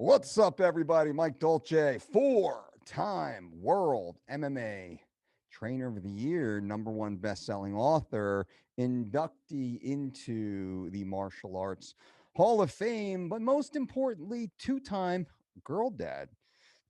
What's up, everybody? Mike Dolce, four-time world MMA trainer of the year, #1 best-selling author, inductee into the Martial Arts Hall of Fame, but most importantly, two-time girl dad.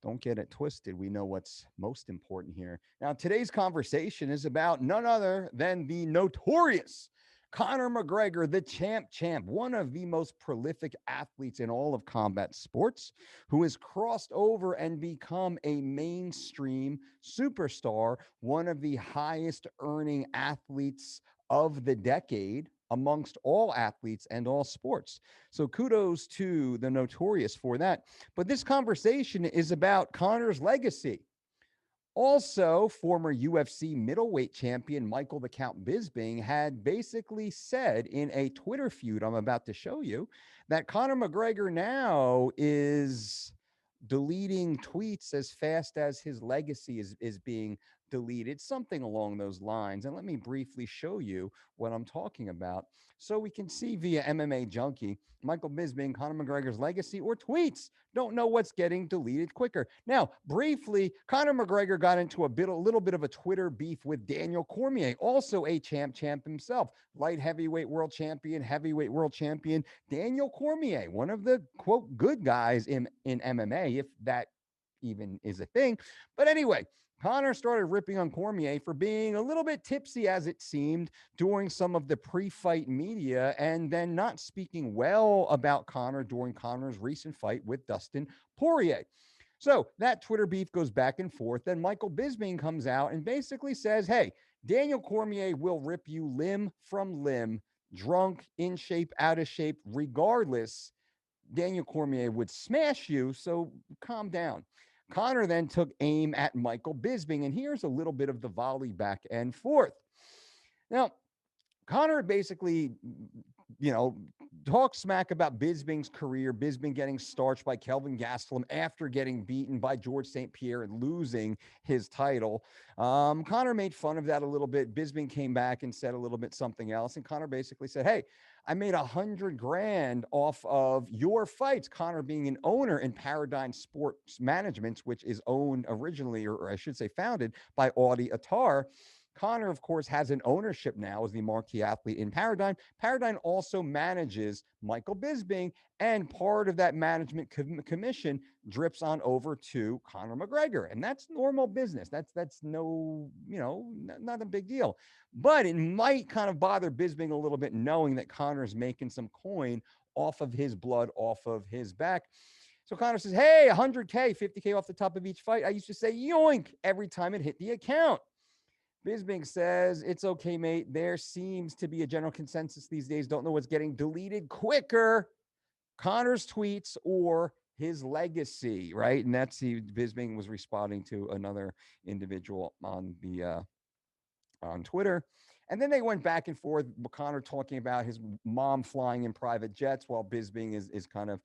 Don't get it twisted. We know what's most important here. Now, today's conversation is about none other than the notorious Conor McGregor, the champ, one of the most prolific athletes in all of combat sports, who has crossed over and become a mainstream superstar, one of the highest earning athletes of the decade amongst all athletes and all sports. So kudos to the notorious for that. But this conversation is about Conor's legacy. Also, former UFC middleweight champion Michael the Count Bisping had basically said in a Twitter feud I'm about to show you that Conor McGregor now is deleting tweets as fast as his legacy is being deleted, something along those lines. And let me briefly show you what I'm talking about so we can see via MMA Junkie, Michael Bisping, Conor McGregor's legacy or tweets. Don't know what's getting deleted quicker. Now, briefly, Conor McGregor got into a little bit of a Twitter beef with Daniel Cormier, also a champ himself, light heavyweight world champion, heavyweight world champion. Daniel Cormier, one of the quote good guys in MMA, if that even is a thing. But anyway, Conor started ripping on Cormier for being a little bit tipsy, as it seemed, during some of the pre-fight media, and then not speaking well about Conor during Conor's recent fight with Dustin Poirier. So that Twitter beef goes back and forth. Then Michael Bisping comes out and basically says, hey, Daniel Cormier will rip you limb from limb, drunk, in shape, out of shape, regardless. Daniel Cormier would smash you, so calm down. Conor then took aim at Michael Bisping, and here's a little bit of the volley back and forth. Now, Conor basically, talk smack about Bisping's career, Bisping getting starched by Kelvin Gastelum after getting beaten by George St. Pierre and losing his title. Conor made fun of that a little bit. Bisping came back and said a little bit something else. And Conor basically said, hey, I made $100,000 off of your fights. Conor being an owner in Paradigm Sports Management, which is owned originally, or I should say founded by Audie Attar. Conor, of course, has an ownership now as the marquee athlete in Paradigm. Paradigm also manages Michael Bisping, and part of that management commission drips on over to Conor McGregor, and that's normal business. That's no, not a big deal. But it might kind of bother Bisping a little bit, knowing that Conor's making some coin off of his blood, off of his back. So Conor says, hey, 100K, 50K off the top of each fight. I used to say yoink every time it hit the account. Bisping says, it's okay, mate. There seems to be a general consensus these days. Don't know what's getting deleted quicker, Conor's tweets or his legacy, right? And that's Bisping was responding to another individual on the on Twitter. And then they went back and forth, Conor talking about his mom flying in private jets while Bisping is kind of,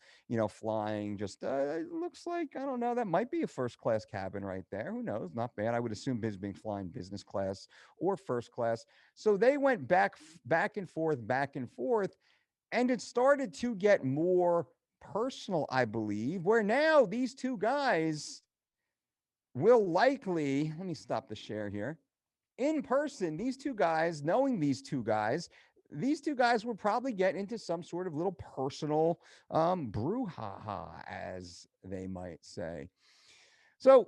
flying just, it looks like, I don't know, that might be a first class cabin right there. Who knows? Not bad. I would assume Bisping flying business class or first class. So they went back and forth, and it started to get more personal, I believe, where now these two guys will likely, let me stop the share here. In person, these two guys, knowing these two guys will probably get into some sort of little personal brouhaha, as they might say. So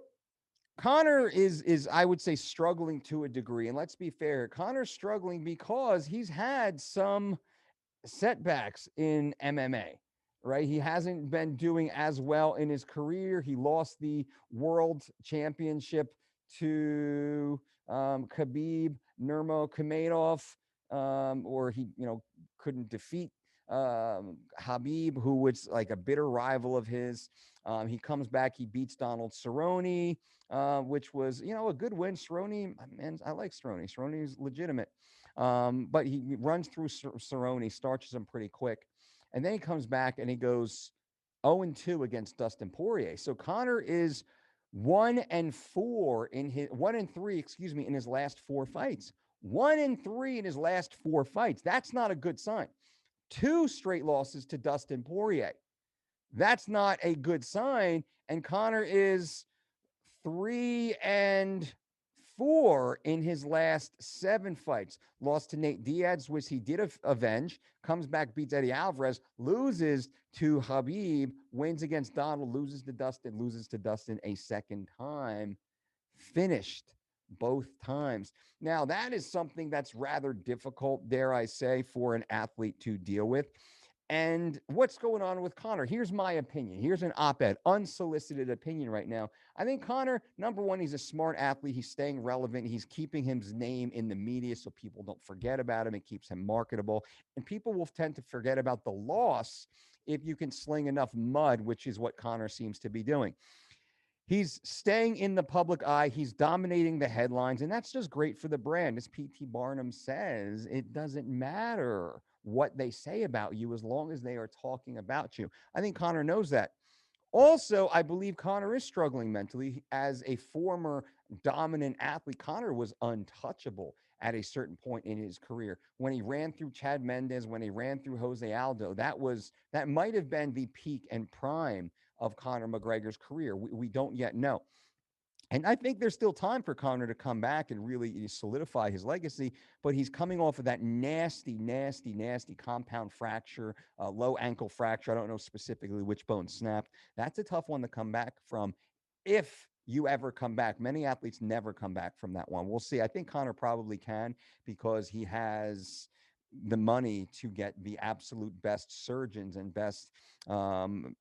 Conor is I would say struggling to a degree, and let's be fair, Conor's struggling because he's had some setbacks in MMA. Right, he hasn't been doing as well in his career. He lost the world championship to Khabib Nurmagomedov, or he, couldn't defeat Habib, who was like a bitter rival of his. He comes back, he beats Donald Cerrone, which was, a good win. Cerrone, man, I like Cerrone. Cerrone's legitimate. But he runs through Cerrone, starches him pretty quick. And then he comes back and he goes 0-2 against Dustin Poirier. So Conor is 1-4 in his 1-3, in his last 4 fights. 1-3 in his last 4 fights. That's not a good sign. 2 straight losses to Dustin Poirier. That's not a good sign. And Conor is 3-4 in his last 7 fights. Lost to Nate Diaz, which he did avenge. Comes back, beats Eddie Alvarez, loses to Habib, wins against Donald, loses to Dustin a second time. Finished both times. Now, that is something that's rather difficult, dare I say, for an athlete to deal with. And what's going on with Conor? Here's my opinion. Here's an op-ed, unsolicited opinion right now. I think Conor, number one, he's a smart athlete. He's staying relevant. He's keeping his name in the media so people don't forget about him. It keeps him marketable. And people will tend to forget about the loss if you can sling enough mud, which is what Conor seems to be doing. He's staying in the public eye. He's dominating the headlines, and that's just great for the brand. As P.T. Barnum says, it doesn't matter what they say about you as long as they are talking about you. I think Conor knows that. Also, I believe Conor is struggling mentally. As a former dominant athlete, Conor was untouchable at a certain point in his career. When he ran through Chad Mendes, when he ran through Jose Aldo, that might have been the peak and prime of Conor McGregor's career. We don't yet know. And I think there's still time for Conor to come back and really solidify his legacy, but he's coming off of that nasty, nasty, nasty compound fracture, low ankle fracture. I don't know specifically which bone snapped. That's a tough one to come back from if you ever come back. Many athletes never come back from that one. We'll see. I think Conor probably can because he has the money to get the absolute best surgeons and best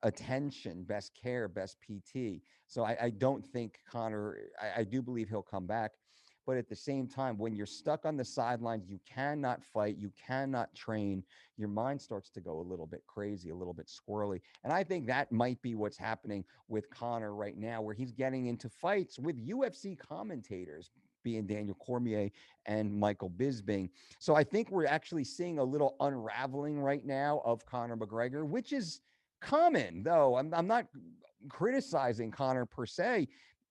attention, best care, best PT. So I don't think Conor, I do believe he'll come back. But at the same time, when you're stuck on the sidelines, you cannot fight, you cannot train, your mind starts to go a little bit crazy, a little bit squirrely. And I think that might be what's happening with Conor right now, where he's getting into fights with UFC commentators, being Daniel Cormier and Michael Bisping. So I think we're actually seeing a little unraveling right now of Conor McGregor, which is common, though. I'm not criticizing Conor per se.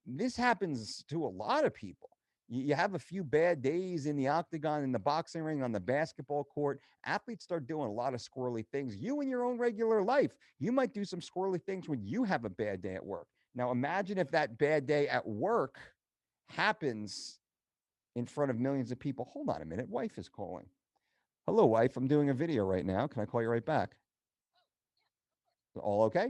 This happens to a lot of people. You have a few bad days in the octagon, in the boxing ring, on the basketball court. Athletes start doing a lot of squirrely things. You in your own regular life, you might do some squirrely things when you have a bad day at work. Now, imagine if that bad day at work happens in front of millions of people. Hold on a minute. Wife is calling. Hello, wife. I'm doing a video right now. Can I call you right back? All okay?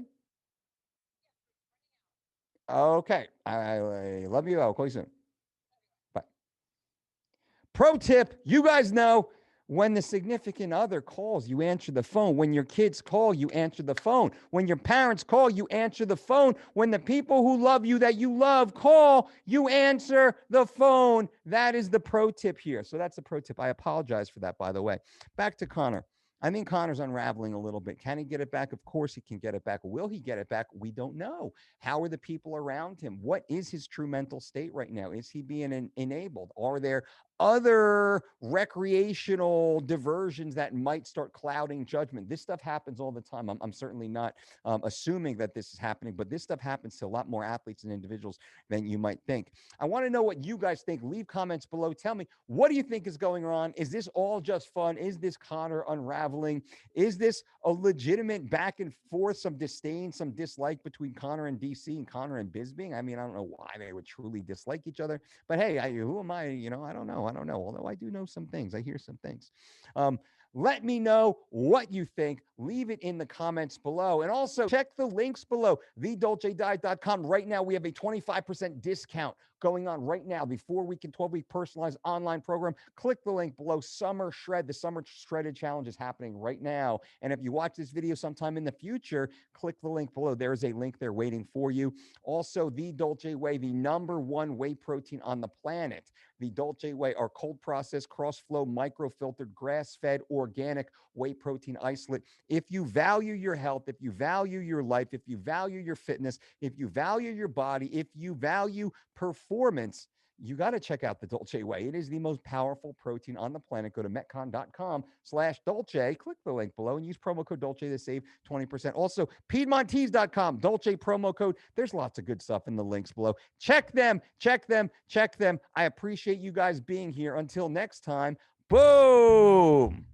Okay. I love you. I'll call you soon. Bye. Pro tip, you guys know when the significant other calls, you answer the phone. When your kids call, you answer the phone. When your parents call, you answer the phone. When the people who love you that you love call, you answer the phone. That is the pro tip here. So that's the pro tip. I apologize for that, by the way. Back to Conor. I think Conor's unraveling a little bit. Can he get it back? Of course he can get it back. Will he get it back? We don't know. How are the people around him? What is his true mental state right now? Is he being enabled? Are there other recreational diversions that might start clouding judgment? This stuff happens all the time. I'm certainly not assuming that this is happening, but this stuff happens to a lot more athletes and individuals than you might think. I want to know what you guys think. Leave comments below. Tell me, what do you think is going on? Is this all just fun? Is this Conor unraveling? Is this a legitimate back and forth, some disdain, some dislike between Conor and DC and Conor and Bisping? I mean, I don't know why they would truly dislike each other, but hey, who am I? I don't know. I don't know. Although I do know some things. I hear some things. Let me know what you think. Leave it in the comments below. And also check the links below, thedolcediet.com. Right now, we have a 25% discount going on right now. The 4-week and 12-week personalized online program. Click the link below. Summer Shred. The Summer Shredded Challenge is happening right now. And if you watch this video sometime in the future, click the link below. There is a link there waiting for you. Also, the Dolce Whey, the #1 whey protein on the planet. The Dolce Whey, our cold processed, cross-flow, microfiltered, grass-fed, organic whey protein isolate. If you value your health, if you value your life, if you value your fitness, if you value your body, if you value performance, you got to check out the Dolce Whey. It is the most powerful protein on the planet. Go to metcon.com/Dolce. Click the link below and use promo code Dolce to save 20%. Also, Piedmontese.com, Dolce promo code. There's lots of good stuff in the links below. Check them, check them, check them. I appreciate you guys being here. Until next time, boom.